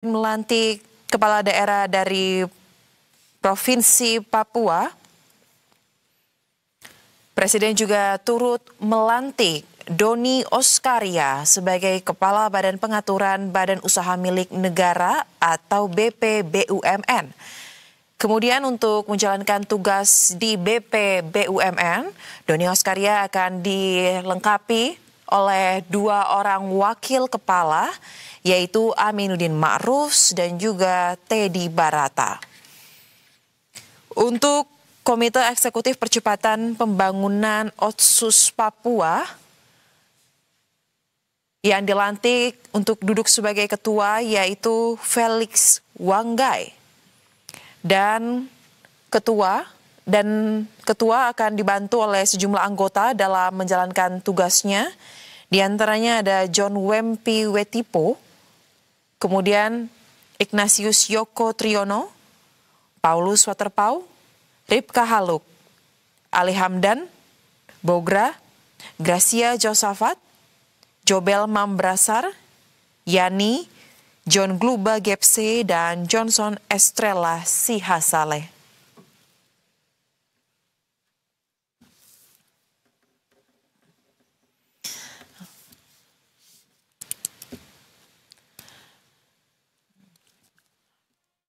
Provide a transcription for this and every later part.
Melantik kepala daerah dari Provinsi Papua, Presiden juga turut melantik Doni Oskaria sebagai Kepala Badan Pengaturan Badan Usaha Milik Negara atau BPBUMN. Kemudian untuk menjalankan tugas di BPBUMN, Doni Oskaria akan dilengkapi oleh 2 orang wakil kepala, yaitu Aminuddin Ma'ruf dan juga Teddy Barata. Untuk Komite Eksekutif Percepatan Pembangunan Otsus Papua, yang dilantik untuk duduk sebagai ketua yaitu Felix Wanggai. Dan ketua akan dibantu oleh sejumlah anggota dalam menjalankan tugasnya. Di antaranya ada John Wempi Wetipo, kemudian Ignatius Yoko Triyono, Paulus Waterpau, Ripka Haluk, Ali Hamdan, Bogra, Gracia Josafat, Jobel Mambrasar, Yani, John Gluba Gepse, dan Johnson Estrella Sihasale.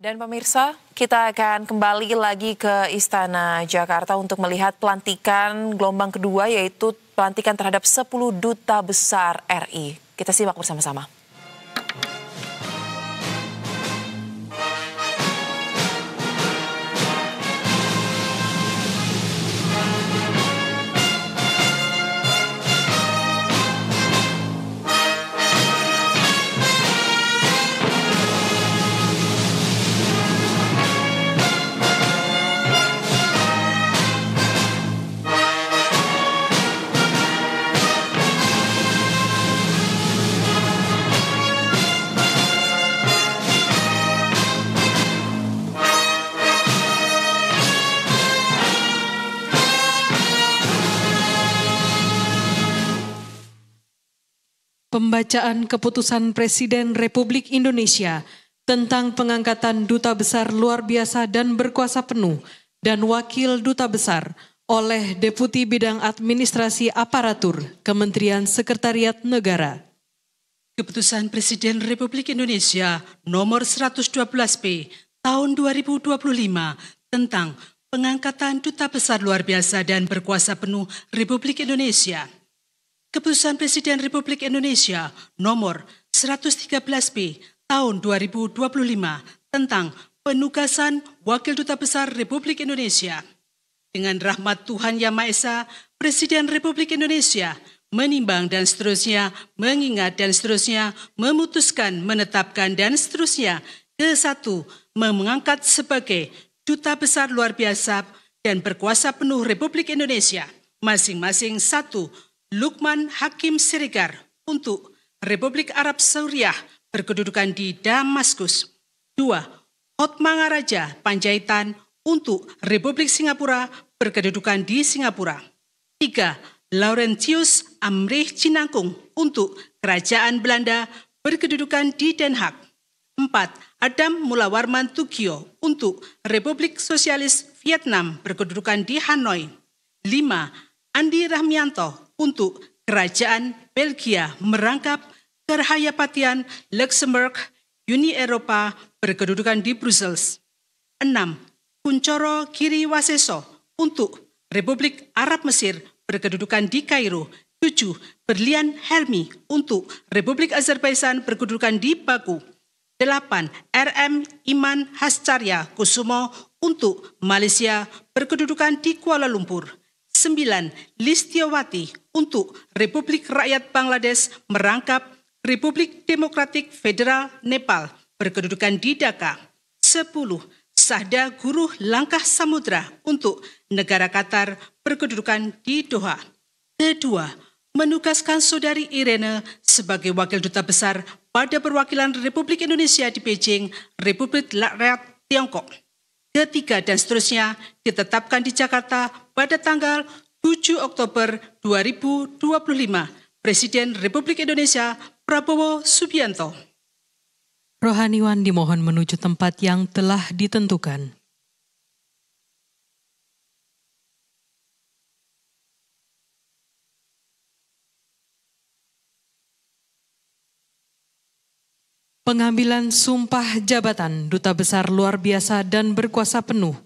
Dan pemirsa, kita akan kembali lagi ke Istana Jakarta untuk melihat pelantikan gelombang kedua, yaitu pelantikan terhadap 10 duta besar RI. Kita simak bersama-sama. Pembacaan Keputusan Presiden Republik Indonesia tentang pengangkatan Duta Besar Luar Biasa dan Berkuasa Penuh dan Wakil Duta Besar oleh Deputi Bidang Administrasi Aparatur Kementerian Sekretariat Negara. Keputusan Presiden Republik Indonesia nomor 112P tahun 2025 tentang pengangkatan Duta Besar Luar Biasa dan Berkuasa Penuh Republik Indonesia. Keputusan Presiden Republik Indonesia nomor 113P tahun 2025 tentang penugasan Wakil Duta Besar Republik Indonesia. Dengan rahmat Tuhan Yang Maha Esa, Presiden Republik Indonesia menimbang dan seterusnya, mengingat dan seterusnya, memutuskan, menetapkan dan seterusnya. Ke-1, mengangkat sebagai Duta Besar Luar Biasa dan Berkuasa Penuh Republik Indonesia masing-masing 1. Lukman Hakim Siregar untuk Republik Arab Saudi berkedudukan di Damaskus. 2. Hotmangaraja Panjaitan untuk Republik Singapura berkedudukan di Singapura. 3. Laurentius Amrih Cinangkung untuk Kerajaan Belanda berkedudukan di Den Haag. 4. Adam Mulawarman Tugio untuk Republik Sosialis Vietnam berkedudukan di Hanoi. 5. Andi Rahmianto untuk Kerajaan Belgia merangkap Kerajaan Luxembourg Uni Eropa berkedudukan di Brussels. 6. Kuncoro Kiriwaseso untuk Republik Arab Mesir berkedudukan di Kairo. 7. Berlian Helmi untuk Republik Azerbaijan berkedudukan di Baku. 8. RM Iman Hascarya Kusumo untuk Malaysia berkedudukan di Kuala Lumpur. 9. Listiawati untuk Republik Rakyat Bangladesh merangkap Republik Demokratik Federal Nepal berkedudukan di Dhaka. 10. Sahda Guruh Langkah Samudra untuk negara Qatar berkedudukan di Doha. Kedua, menugaskan Saudari Irene sebagai Wakil Duta Besar pada Perwakilan Republik Indonesia di Beijing, Republik Rakyat Tiongkok. Ketiga dan seterusnya ditetapkan di Jakarta pada tanggal 7 Oktober 2025. Presiden Republik Indonesia Prabowo Subianto. Rohaniwan dimohon menuju tempat yang telah ditentukan. Pengambilan sumpah jabatan Duta Besar Luar Biasa dan Berkuasa Penuh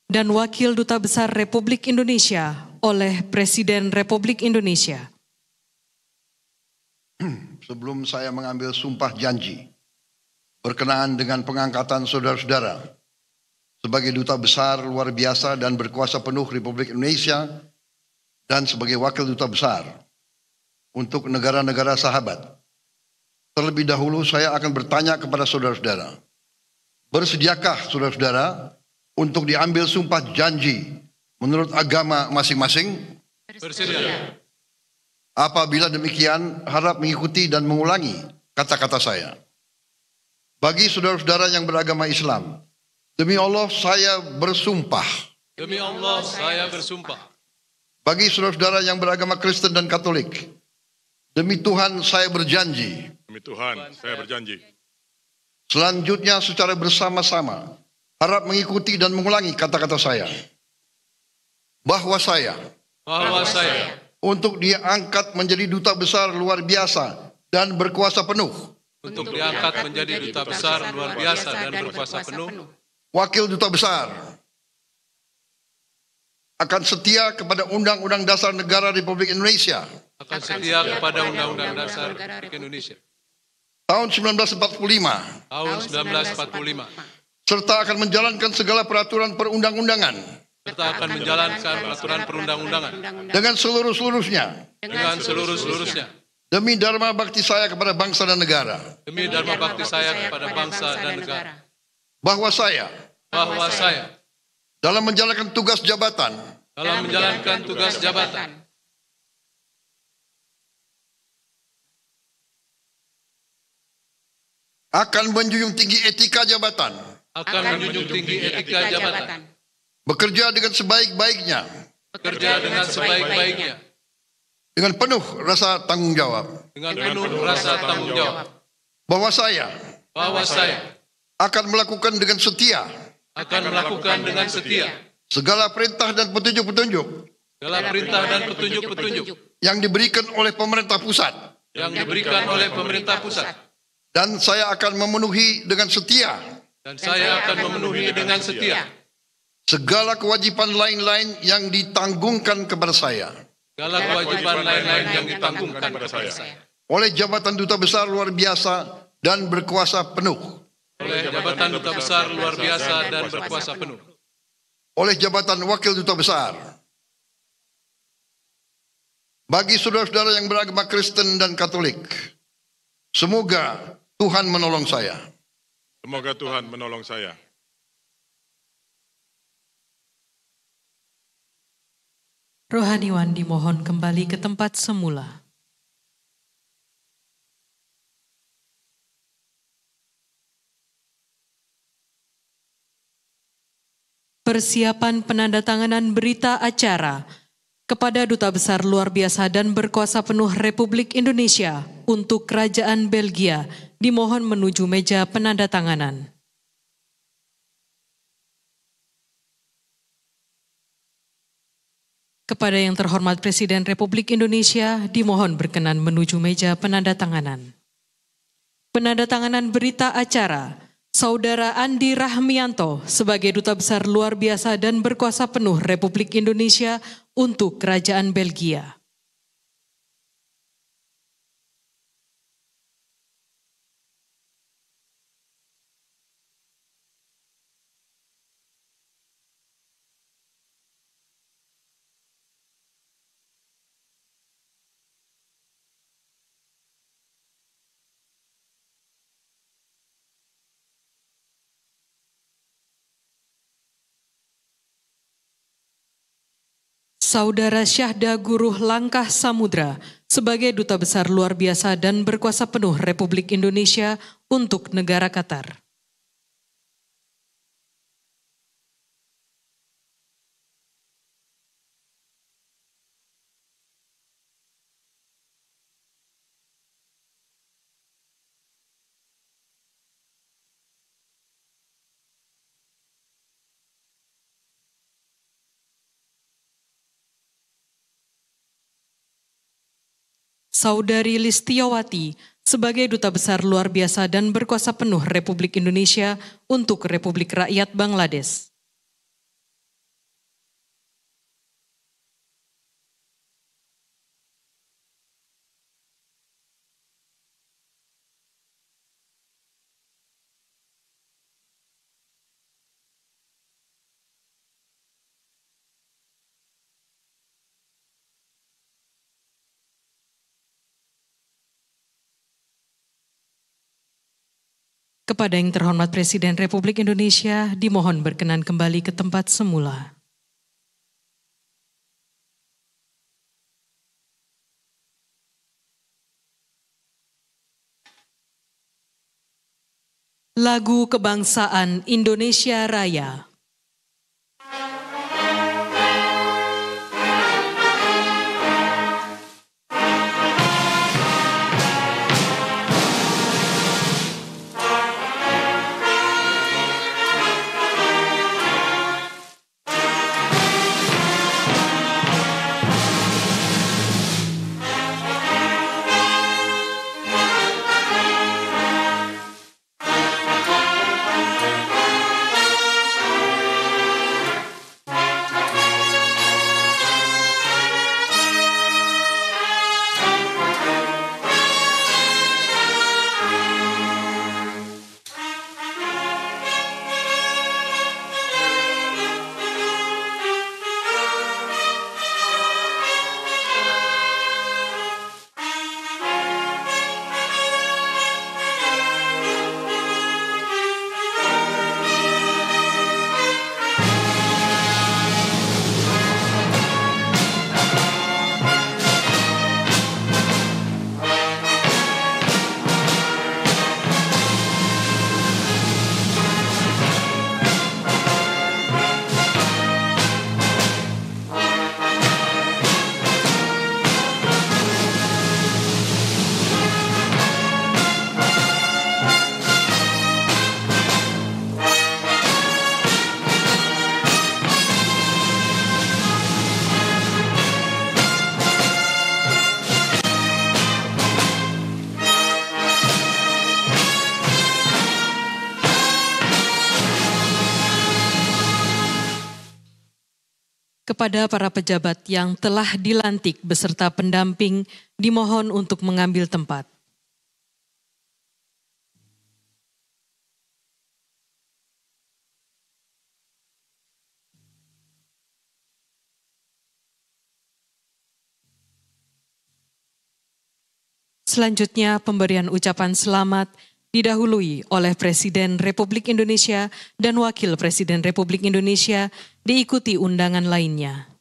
dan Wakil Duta Besar Republik Indonesia oleh Presiden Republik Indonesia. Sebelum saya mengambil sumpah janji berkenaan dengan pengangkatan saudara-saudara sebagai Duta Besar Luar Biasa dan Berkuasa Penuh Republik Indonesia dan sebagai Wakil Duta Besar untuk negara-negara sahabat, terlebih dahulu saya akan bertanya kepada saudara-saudara, bersediakah saudara-saudara untuk diambil sumpah janji menurut agama masing-masing? Bersedia. Apabila demikian, harap mengikuti dan mengulangi kata-kata saya. Bagi saudara-saudara yang beragama Islam, demi Allah saya bersumpah. Demi Allah saya bersumpah. Bagi saudara-saudara yang beragama Kristen dan Katolik, demi Tuhan saya berjanji. Demi Tuhan, saya berjanji. Selanjutnya secara bersama-sama, harap mengikuti dan mengulangi kata-kata saya. Bahwa saya untuk diangkat menjadi Duta Besar Luar Biasa dan Berkuasa Penuh. Untuk diangkat menjadi Duta Besar Luar Biasa dan Berkuasa Penuh. Wakil Duta Besar. Akan setia kepada Undang-Undang Dasar Negara Republik Indonesia. Akan setia kepada Undang-Undang Dasar Republik Indonesia. Tahun 1945. Tahun 1945. Serta akan menjalankan segala peraturan perundang-undangan. Serta akan menjalankan peraturan perundang-undangan. Dengan seluruh-seluruhnya. Dengan seluruh-seluruhnya. Demi dharma bakti saya kepada bangsa dan negara. Demi dharma bakti saya kepada bangsa dan negara. Bahwa saya. Dalam menjalankan tugas jabatan. Dalam menjalankan tugas jabatan. Akan menjunjung tinggi etika jabatan. Akan menjunjung tinggi etika jabatan. Bekerja dengan sebaik-baiknya. Bekerja dengan sebaik-baiknya. Dengan penuh rasa tanggung jawab. Dengan penuh rasa tanggung jawab. Bahwa saya akan melakukan dengan setia. Akan melakukan dengan setia. Segala perintah dan petunjuk-petunjuk. Segala perintah dan petunjuk-petunjuk. Yang diberikan oleh pemerintah pusat. Yang diberikan oleh pemerintah pusat. Dan saya akan memenuhi dengan setia. Dan saya akan memenuhi dengan setia. Segala kewajiban lain-lain yang ditanggungkan kepada saya. Segala kewajiban lain-lain yang ditanggungkan kepada saya. Oleh jabatan Duta Besar Luar Biasa dan Berkuasa Penuh. Oleh jabatan Duta Besar Luar Biasa dan Berkuasa Penuh. Oleh jabatan Wakil Duta Besar. Bagi saudara-saudara yang beragama Kristen dan Katolik, semoga Tuhan menolong saya. Semoga Tuhan menolong saya. Rohaniwan dimohon kembali ke tempat semula. Persiapan penandatanganan berita acara kepada Duta Besar Luar Biasa dan Berkuasa Penuh Republik Indonesia untuk Kerajaan Belgia dimohon menuju meja penandatanganan. Kepada yang terhormat Presiden Republik Indonesia dimohon berkenan menuju meja penandatanganan. Penandatanganan berita acara Saudara Andi Rahmianto sebagai Duta Besar Luar Biasa dan Berkuasa Penuh Republik Indonesia untuk Kerajaan Belgia. Saudara Syahda Guruh Langkah Samudra sebagai Duta Besar Luar Biasa dan Berkuasa Penuh Republik Indonesia untuk negara Qatar. Saudari Listiawati sebagai Duta Besar Luar Biasa dan Berkuasa Penuh Republik Indonesia untuk Republik Rakyat Bangladesh. Kepada yang terhormat Presiden Republik Indonesia, dimohon berkenan kembali ke tempat semula. Lagu Kebangsaan Indonesia Raya. Kepada para pejabat yang telah dilantik beserta pendamping, dimohon untuk mengambil tempat. Selanjutnya, pemberian ucapan selamat didahului oleh Presiden Republik Indonesia dan Wakil Presiden Republik Indonesia, diikuti undangan lainnya.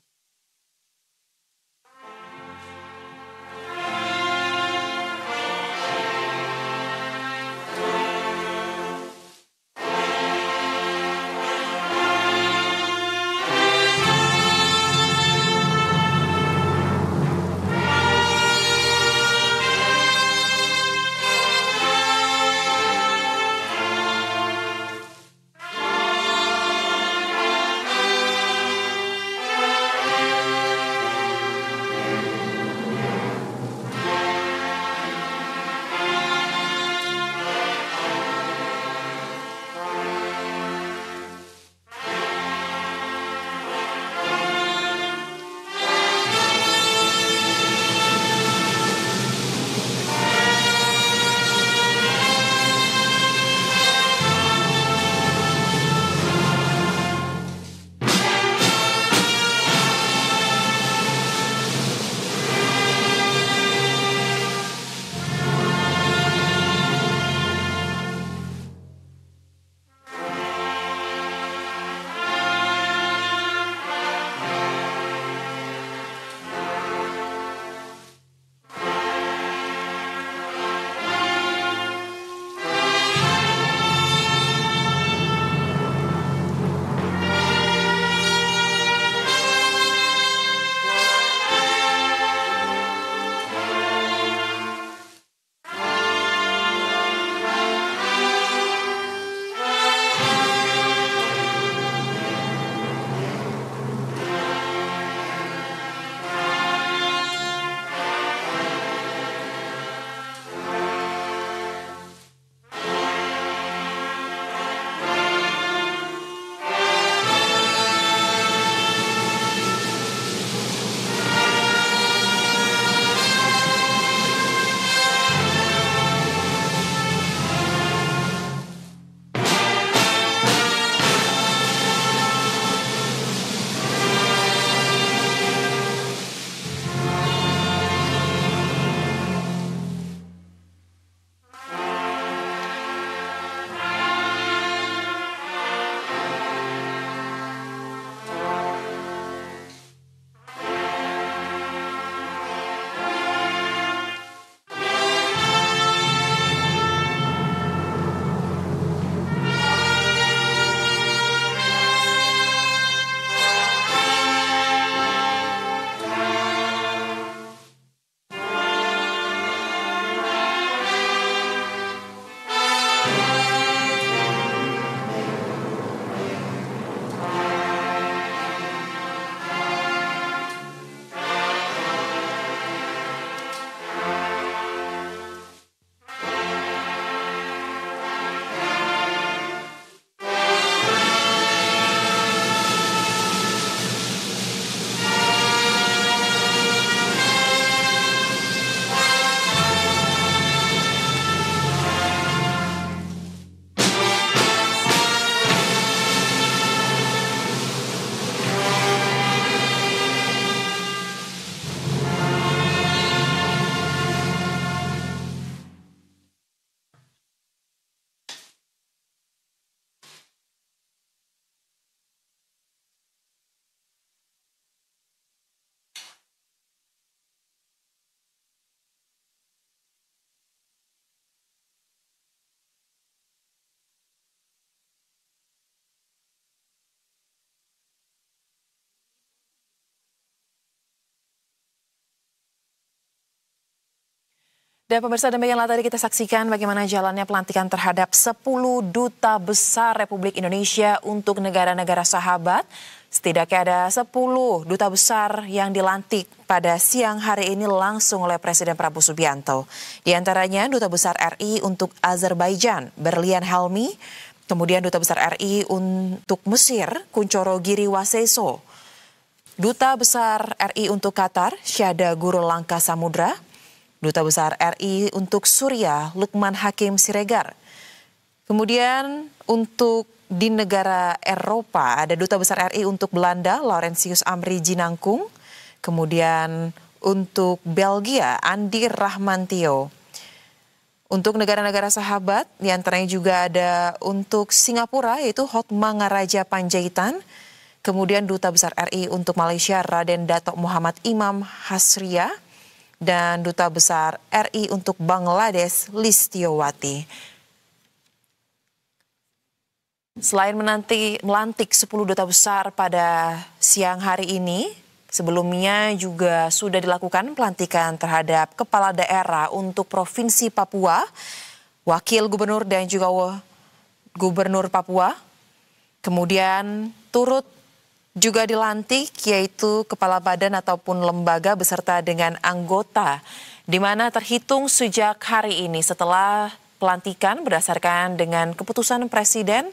Dan pemirsa, demikianlah tadi kita saksikan bagaimana jalannya pelantikan terhadap 10 duta besar Republik Indonesia untuk negara-negara sahabat. Setidaknya ada 10 duta besar yang dilantik pada siang hari ini langsung oleh Presiden Prabowo Subianto. Di antaranya Duta Besar RI untuk Azerbaijan, Berlian Helmi, kemudian Duta Besar RI untuk Mesir, Kuncoro Giriwaseso, Duta Besar RI untuk Qatar, Syada Guru Langka Samudra, Duta Besar RI untuk Suriah, Lukman Hakim Siregar. Kemudian untuk di negara Eropa ada Duta Besar RI untuk Belanda, Laurentius Amri Jinangkung. Kemudian untuk Belgia, Andi Rahmantio. Untuk negara-negara sahabat, diantaranya juga ada untuk Singapura yaitu Hotmangaraja Panjaitan. Kemudian Duta Besar RI untuk Malaysia, Raden Datuk Muhammad Imam Hasria. Dan Duta Besar RI untuk Bangladesh, Listiowati. Selain melantik 10 duta besar pada siang hari ini, sebelumnya juga sudah dilakukan pelantikan terhadap kepala daerah untuk Provinsi Papua, Wakil Gubernur dan juga Gubernur Papua. Kemudian turut juga dilantik yaitu kepala badan ataupun lembaga beserta dengan anggota, di mana terhitung sejak hari ini setelah pelantikan berdasarkan dengan keputusan Presiden